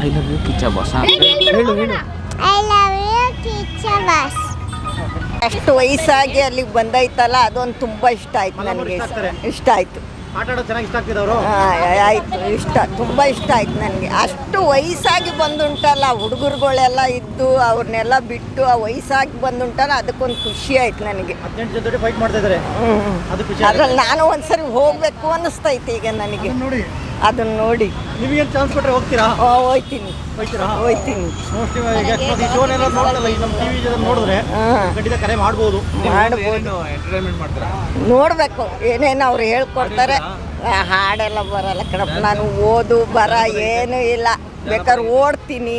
I love you Kichcha boss. ಹೇಳು ಹೇಳು. I love you Kichcha boss. ಅಷ್ಟು ವಯಸ್ಸಾಗಿ ಅಲ್ಲಿಗೆ ಬಂದೈತಲ್ಲ ಅದೊಂದು ತುಂಬ ಇಷ್ಟ ಆಯ್ತು ನನಗೆ. ಇಷ್ಟ ಆಯಿತು. ಆಟ ಆಡೋದು ಚೆನ್ನಾಗಿ ಇಷ್ಟ ಆಗ್ತಿದೆ ಅವರು. ಆಯಿತು, ಇಷ್ಟ ತುಂಬ ಇಷ್ಟ ಆಯ್ತು ನನಗೆ. ಅಷ್ಟು ವಯಸ್ಸಾಗಿ ಬಂದುಂಟಲ್ಲ ಹುಡುಗರುಗಳೆಲ್ಲ ಇದ್ದು ಅವ್ರನ್ನೆಲ್ಲ ಬಿಟ್ಟು ಆ ವಯಸ್ಸಾಗಿ ಬಂದುಂಟಲ್ಲ ಅದಕ್ಕೊಂದು ಖುಷಿ ಆಯ್ತು ನನಗೆ. 18 ಜೊತೆ ಫೈಟ್ ಮಾಡ್ತಾ ಇದ್ದಾರೆ. ಅದ್ರಲ್ಲಿ ನಾನು ಒಂದ್ಸರಿ ಹೋಗ್ಬೇಕು ಅನ್ನಿಸ್ತೈತೆ ಈಗ ನನಗೆ ಅದನ್ನ ನೋಡಿ. ನಿಮಗೆ ಚಾನ್ಸ್ ಕೊಟ್ಟರೆ ಹೋಗ್ತೀರಾ? ಹೋಗ್ತೀನಿ ಹೋಗ್ತೀನಿ. ನೋಡಿದ್ರೆ ಖಂಡಿತ ಕರೆ ಮಾಡ್ಬೋದು. ನೋಡ್ಬೇಕು ಏನೇನು ಅವ್ರು ಹೇಳ್ಕೊಡ್ತಾರೆ. ಹಾಡೆಲ್ಲ ಬರಲ್ಲ ಕಣಪ್ಪ, ನಾನು ಓದು ಬರ ಏನೂ ಇಲ್ಲ. ಬೇಕಾದ್ರೆ ಓಡ್ತೀನಿ,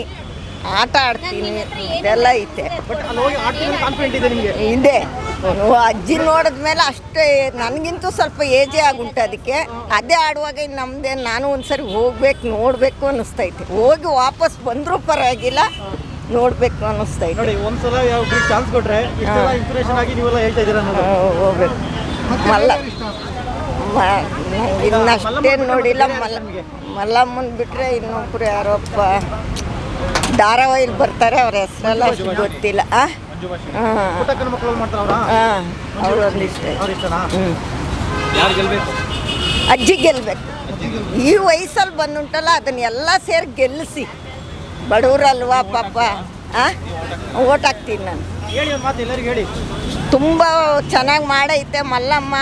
ಆಟ ಆಡ್ತೀನಿ, ಇದೆಲ್ಲ ಐತೆ. ಇದೆ ಅಜ್ಜಿ ನೋಡಿದ್ಮೇಲೆ ಅಷ್ಟೇ. ನನಗಿಂತೂ ಸ್ವಲ್ಪ ಏಜೇ ಆಗುಂಟು ಅದಕ್ಕೆ. ಅದೇ ಆಡುವಾಗ ನಮ್ಮದೇ ನಾನು ಒಂದ್ಸರಿ ಹೋಗ್ಬೇಕು ನೋಡಬೇಕು ಅನ್ನಿಸ್ತೈತೆ. ಹೋಗಿ ವಾಪಸ್ ಬಂದರೂ ಪರವಾಗಿಲ್ಲ, ನೋಡಬೇಕು ಅನ್ನಿಸ್ತೈತೆ. ನೋಡಿ ಒಂದ್ಸಲ ಚಾನ್ಸ್ ಕೊಟ್ರೆ ಇನ್ಸ್ಪಿರೇಷನ್ ಆಗಿ ನೀವೆಲ್ಲ ಹೇಳ್ತಾ ಇದ್ದೀರಾ. ಹೋಗ್ಬೇಕು. ಇನ್ನಷ್ಟೇನು ನೋಡಿಲ್ಲ. ಮಲ್ಲಮ್ಮನ್ ಬಿಟ್ಟರೆ ಇನ್ನೊಬ್ರು ಯಾರಪ್ಪ ಧಾರಾವಾಹಿಲಿ ಬರ್ತಾರೆ, ಅವ್ರ ಹೆಸರೆಲ್ಲ ಅಷ್ಟು ಗೊತ್ತಿಲ್ಲ. ಅವ್ರೊಂದು ಇಷ್ಟ. ಅಜ್ಜಿ ಗೆಲ್ಬೇಕು. ಈ ವಯಸ್ಸಲ್ಲಿ ಬಂದುಂಟಲ್ಲ ಅದನ್ನೆಲ್ಲ ಸೇರಿ ಗೆಲ್ಲಿಸಿ. ಬಡವರಲ್ವಾ ಪಾಪ, ಓಟ್ ಹಾಕ್ತೀನಿ ನಾನು. ತುಂಬ ಚೆನ್ನಾಗಿ ಮಾಡೈತೆ ಮಲ್ಲಮ್ಮ.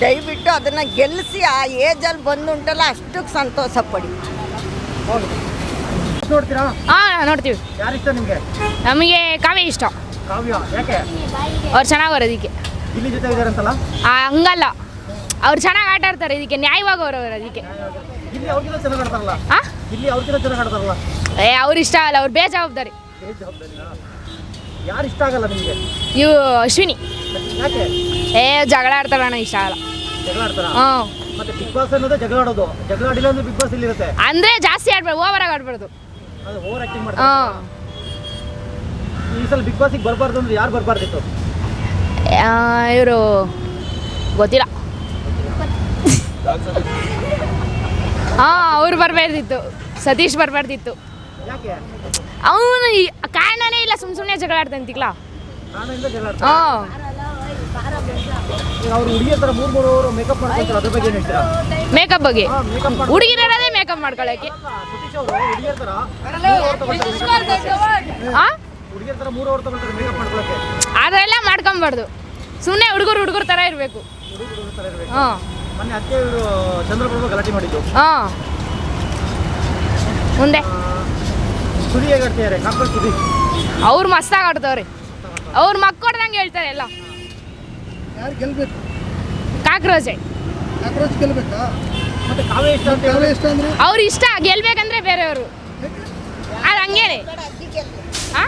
ದಯವಿಟ್ಟು ಅದನ್ನು ಗೆಲ್ಲಿಸಿ ಆ ಏಜಲ್ಲಿ ಬಂದುಂಟಲ್ಲ ಅಷ್ಟಕ್ಕೆ ಸಂತೋಷ ಪಡಿ. ನೋಡ್ತೀರಾ? ನೋಡ್ತೀವಿ. ಯಾರು ಇಷ್ಟ ನಿಮಗೆ? ನಮಗೆ ಕಾವ್ಯ ಇಷ್ಟ. ಕಾವ್ಯ ಯಾಕೆ? ಅವ್ರು ಚೆನ್ನಾಗಿ ಬರೋದಕ್ಕೆ. ಇಲ್ಲಿ ಜೊತೆ ಇದಾರಂತಲ್ಲ? ಹಂಗಲ್ಲ, ಅವ್ರು ಚೆನ್ನಾಗಿ ಆಟ ಆಡ್ತಾರೆ, ಇದಕ್ಕೆ ನ್ಯಾಯವಾಗಿ ಅವರು ಅದಕ್ಕೆ. ಇಲ್ಲಿ ಅವ್ರಿಗಿಂತ ಚೆನ್ನಾಗಿ ಆಡ್ತಾರಲ್ಲ? ಇಲ್ಲಿ ಅವ್ರಿಗಿಂತ ಚೆನ್ನಾಗಿ ಆಡ್ತಾರಲ್ಲ? ಅವ್ರು ಇಷ್ಟ ಆಗಲ್ಲ, ಅವ್ರು ಬೇಜವಾಬ್ದಾರಿ. ಯಾರು ಇಷ್ಟ ಆಗಲ್ಲ ನಿಮಗೆ? ಇವು ಅಶ್ವಿನಿ. ಯಾಕೆ? ಜಗಳ ಆಡ್ತಾರಣ್ಣ, ಇಷ್ಟ ಆಗಲ್ಲ. ಜಗಳ ಆಡ್ತಾರ? ಮತ್ತೆ ಬಿಗ್ ಬಾಸ್ ಅನ್ನೋದೇ ಜಗಳ ಆಡೋದು. ಜಗಳ ಆಡಿಲ್ಲ ಅಂದ್ರೆ ಬಿಗ್ ಬಾಸ್ ಇಲ್ಲಿ ಇರುತ್ತೆ. ಅಂದ್ರೆ ಜಾಸ್ತಿ ಆಡ್ಬಾರ್ದು, ಓವರ್ ಆಗಿ ಆಡ್ಬಾರ್ದು. ಅದು ಓವರ್ ಆಕ್ಟಿಂಗ್ ಮಾಡ್ತಾರೆ. ಈ ಸಲ ಬಿಗ್ ಬಾಸ್ಗೆ ಬರಬಾರ್ದು ಅಂದ್ರೆ ಯಾರು ಬರಬಾರ್ದಿತ್ತು? ಇವರು ಗೊತ್ತಿಲ್ಲ. ಅವ್ರು ಬರಬಾರ್ದಿತ್ತು, ಸತೀಶ್ ಬರಬಾರ್ದಿತ್ತು. ಯಾಕೆ? ಅವನು ಕಾರಣನೇ ಇಲ್ಲ, ಸುಮ್ಮನೆ ಜಗಳ ಆಡ್ತಂತಿಲ್ಲ. ಅವ್ರು ಹುಡುಗಿಯ ಥರ 3 ಅವರು ಮೇಕಪ್ ಮಾಡ್ತಾರೆ, ಅದ್ರ ಬಗ್ಗೆ ಏನು ಹೇಳ್ತೀರಾ? ಮೇಕಪ್ ಬಗ್ಗೆ ಹುಡುಗಿರದೇ ಮೇಕಪ್ ಮಾಡ್ಕೊಳ್ಳೋಕೆ. ಸತೀಶ್ ಅವರು ಹುಡುಗಿಯ ಥರ 3 ಅವರ್ ತಗೊಳ್ತಾರೆ ಮೇಕಪ್ ಮಾಡ್ಕೊಳ್ಳೋಕೆ. ಅದೆಲ್ಲ ಮಾಡ್ಕೊಬಾರ್ದು, ಸುಮ್ಮನೆ ಹುಡುಗರು ಥರ ಇರಬೇಕು. ಮೊನ್ನೆ ಅತ್ತೆ ಇವರು ಚಂದ್ರಪ್ರಭು ಗಲಾಟೆ ಮಾಡಿದ್ದು. ಮುಂದೆ ಸುದಿ ಹೇಗೆ ಆಡ್ತಿದ್ದಾರೆ? ಕಾಕ್ರೋಚ್ ಸುದಿ ಅವ್ರು ಮಸ್ತಾಗಿ ಆಡ್ತವ್ರೆ. ಅವ್ರು ಮಕ್ಕೊಡ್ದಂಗೆ ಹೇಳ್ತಾರೆ ಎಲ್ಲ. ಯಾರು ಗೆಲ್ಬೇಕು? ಕಾಕ್ರೋಚೆ. ಕಾಕ್ರೋಚ್ ಗೆಲ್ಬೇಕಾ? ಮತ್ತೆ ಕಾವ್ಯ ಇಷ್ಟ ಅಂತ ಕಾವ್ಯ ಇಷ್ಟ ಅಂದ್ರೆ ಅವ್ರು ಇಷ್ಟ ಗೆಲ್ಬೇಕಂದ್ರೆ ಬೇರೆಯವರು. ಅದು ಹಂಗೇನೆ.